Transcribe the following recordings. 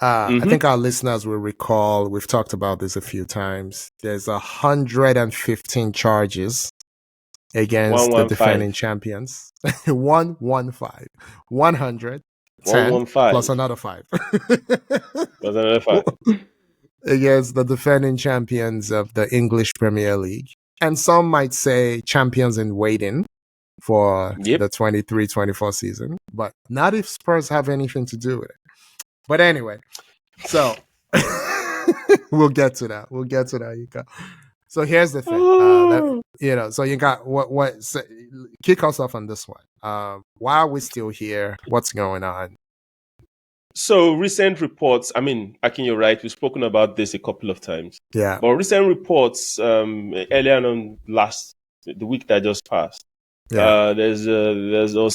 I think our listeners will recall, we've talked about this a few times. There's 115 charges against the 115. defending champions. 115. 110 115. plus another 5. Plus another 5. Against the defending champions of the English Premier League. And some might say champions in waiting for the 23-24 season. But not if Spurs have anything to do with it. But anyway, so we'll get to that. Yinka. So here's the thing. So you got so kick us off on this one. Why are we still here? What's going on? So recent reports, Akin, you're right. We've spoken about this a couple of times. Yeah. But recent reports earlier on the week that just passed. Yeah. There's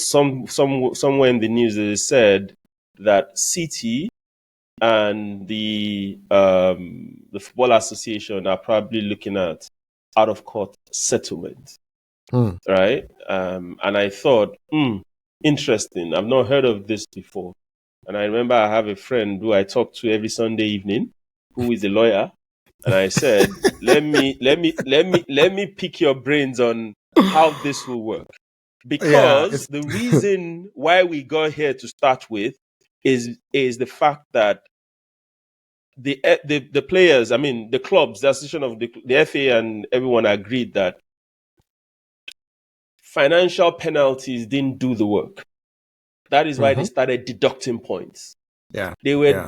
somewhere in the news that it said that City and the Football Association are probably looking at out of court settlement, right? And I thought, interesting. I've not heard of this before. And I remember I have a friend who I talk to every Sunday evening, who is a lawyer, and I said, let me pick your brains on how this will work, because the reason why we got here to start with is the fact that the players, the clubs, the association of the FA and everyone agreed that financial penalties didn't do the work. That is why they started deducting points. Yeah. They were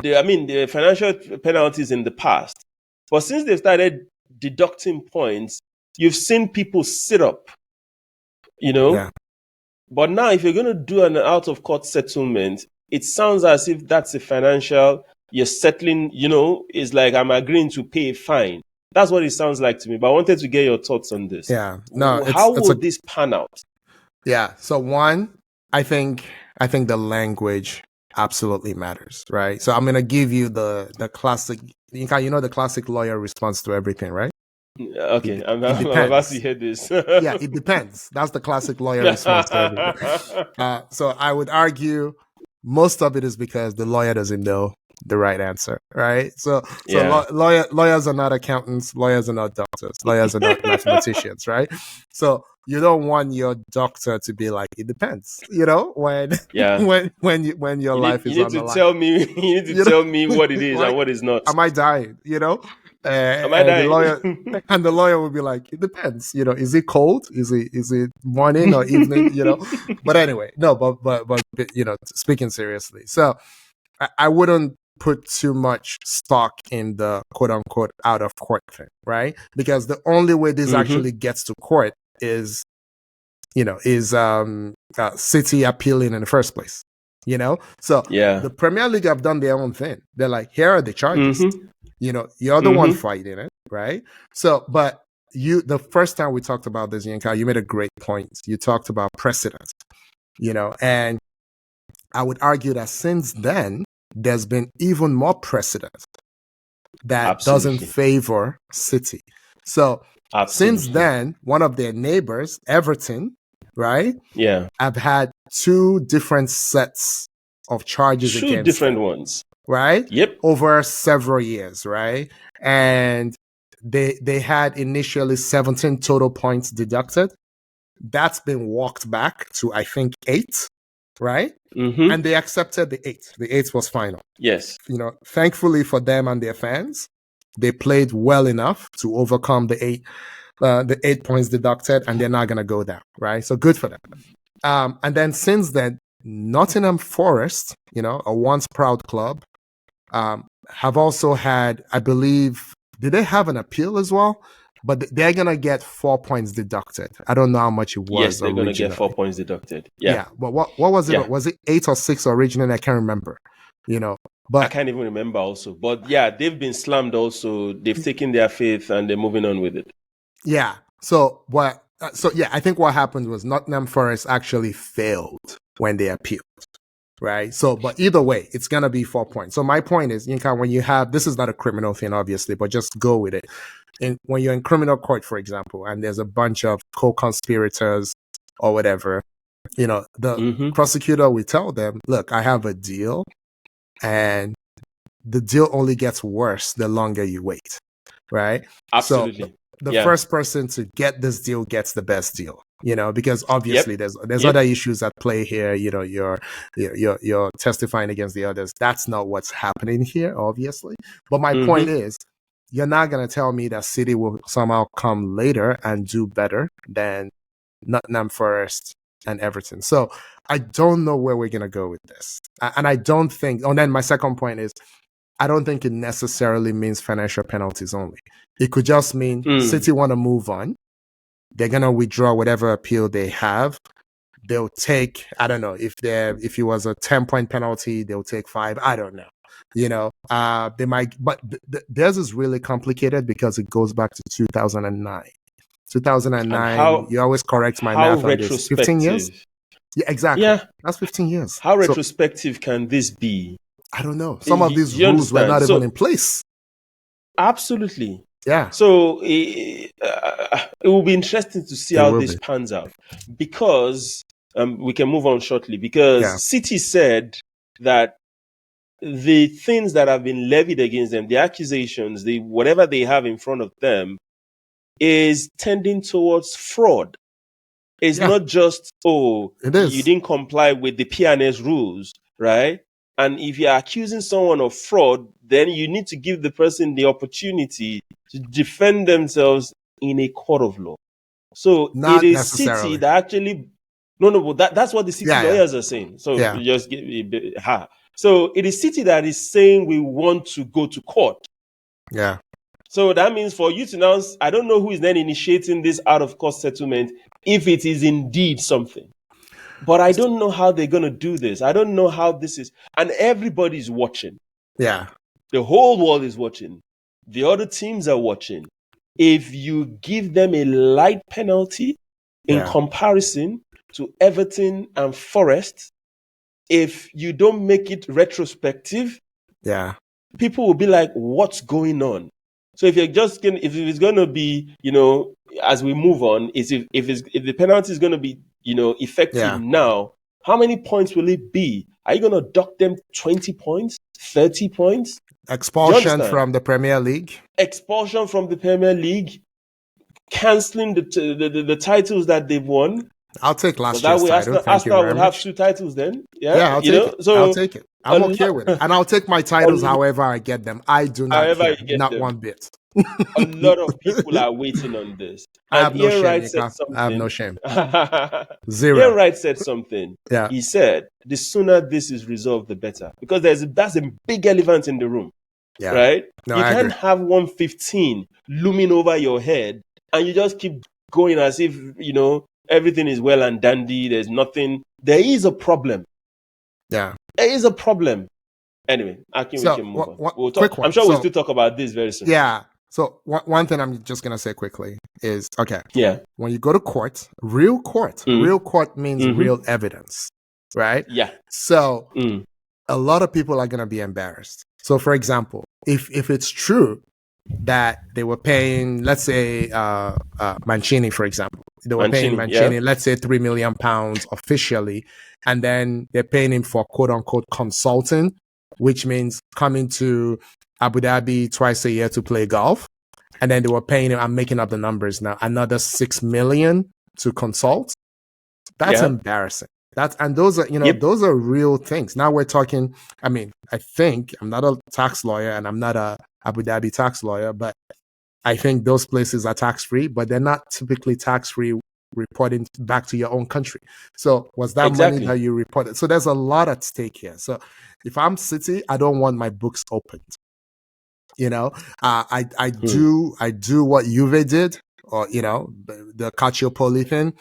financial penalties in the past. But since they started deducting points, you've seen people sit up, Yeah. But now if you're going to do an out-of-court settlement, it sounds as if that's a financial, you're settling, is like I'm agreeing to pay a fine. That's what it sounds like to me. But I wanted to get your thoughts on this. Yeah. No. How would this pan out? Yeah. So one, I think the language absolutely matters, right? So I'm going to give you the classic, the classic lawyer response to everything, right? Okay, I'm about to hear this. Yeah, it depends. That's the classic lawyer response to everything. So I would argue most of it is because the lawyer doesn't know the right answer, right? So lawyers are not accountants, lawyers are not doctors, lawyers are not mathematicians, right? So you don't want your doctor to be like, it depends, when your life is on the line. You need to tell me what it is and what is not. Am I dying? Am I dying? The lawyer will be like, it depends. Is it cold? Is it morning or evening? But anyway, no. But speaking seriously, so I wouldn't put too much stock in the quote unquote out of court thing, right? Because the only way this actually gets to court is City appealing in the first place. So the Premier League have done their own thing. They're like, here are the charges. You're the one fighting it, right? So, but the first time we talked about this, Yinka, you made a great point. You talked about precedents, and I would argue that since then, there's been even more precedent that doesn't favor City. So since then, one of their neighbors, Everton, right? Yeah. Have had 2 different sets of charges against 2 different them, ones. right? Yep. Over several years, right? And they had initially 17 total points deducted. That's been walked back to, I think, 8, right? And they accepted the 8. The 8 was final. Yes. Thankfully for them and their fans, they played well enough to overcome the 8 points deducted, and they're not going to go down, right? So good for them. And then since then, Nottingham Forest, a once proud club, have also had, I believe, did they have an appeal as well? But they're going to get 4 points deducted. I don't know how much it was. Yes, they're going to get 4 points deducted. Yeah. But what was it? Yeah. Was it 8 or 6 originally? I can't remember. But I can't even remember also. But yeah, they've been slammed also. They've taken their faith and they're moving on with it. Yeah. So I think what happened was Nottingham Forest actually failed when they appealed. Right. So, but either way, it's going to be 4 points. So my point is, Yinka, when you have, this is not a criminal thing, obviously, but just go with it. And when you're in criminal court, for example, and there's a bunch of co-conspirators or whatever, the prosecutor will tell them, look, I have a deal and the deal only gets worse the longer you wait, right? Absolutely. So the first person to get this deal gets the best deal, because obviously there's other issues at play here. You're testifying against the others. That's not what's happening here, obviously. But my point is, you're not going to tell me that City will somehow come later and do better than Nottingham Forest and Everton. So I don't know where we're going to go with this. And I don't think, and then my second point is, I don't think it necessarily means financial penalties only. It could just mean City want to move on. They're going to withdraw whatever appeal they have. They'll take, I don't know, if it was a 10-point penalty, they'll take 5. I don't know. They might, but theirs is really complicated because it goes back to 2009. 2009, you always correct my math on this. 15 years? Yeah, exactly. Yeah. That's 15 years. How retrospective can this be? I don't know. Some of these rules were not even in place. Absolutely. Yeah. So it will be interesting to see how this pans out, because we can move on shortly, because City said that the things that have been levied against them, the accusations, whatever they have in front of them, is tending towards fraud. It's not just, you didn't comply with the P&S rules, right? And if you're accusing someone of fraud, then you need to give the person the opportunity to defend themselves in a court of law. So it is City that actually, that's what the City lawyers are saying. So just give me a bit, So it is City that is saying we want to go to court. Yeah. So that means for you to now, I don't know who is then initiating this out of court settlement, if it is indeed something. But I don't know how they're going to do this. I don't know how this is. And everybody's watching. Yeah. The whole world is watching. The other teams are watching. If you give them a light penalty in comparison to Everton and Forest, if you don't make it retrospective, people will be like, what's going on? So if it's going to be, as we move on, if the penalty is going to be, effective now, how many points will it be? Are you going to dock them 20 points, 30 points? Expulsion from the Premier League. Expulsion from the Premier League. Cancelling the titles that they've won. I'll take last year's title. Arsenal will have 2 titles then. I'll take it. So I'll take it. I'm okay with it. And I'll take my titles however I get them. I do not care. Not one bit. A lot of people are waiting on this. I have no shame. I have no shame. Zero. Ian Wright said something. Yeah. He said, the sooner this is resolved, the better. Because that's a big elephant in the room. Yeah. Right? No, you can't have 115 looming over your head and you just keep going as if, everything is well and dandy. There's nothing. There is a problem. Yeah. There is a problem. Anyway, we can move on. We'll talk. I'm sure we'll still talk about this very soon. Yeah. So one thing I'm just going to say quickly is, when you go to court, real court means real evidence, right? Yeah. So a lot of people are going to be embarrassed. So for example, if it's true that they were paying, let's say, Mancini, for example, they were paying Mancini, let's say £3 million officially, and then they're paying him for quote unquote consulting, which means coming to Abu Dhabi twice a year to play golf. And then they were paying him, I'm making up the numbers now, another $6 million to consult. That's embarrassing. Those are, those are real things. Now we're talking, I think, I'm not a tax lawyer and I'm not a Abu Dhabi tax lawyer, but I think those places are tax-free, but they're not typically tax-free reporting back to your own country. So was that money that you reported? So there's a lot at stake here. So if I'm City, I don't want my books opened. I do what Juve did, or, the Calciopoli thing.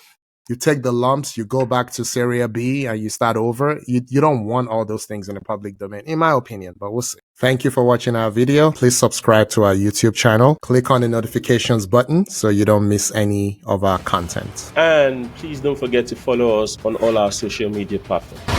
You take the lumps, you go back to Serie B and you start over. You don't want all those things in the public domain, in my opinion, but we'll see. Thank you for watching our video. Please subscribe to our YouTube channel. Click on the notifications button so you don't miss any of our content. And please don't forget to follow us on all our social media platforms.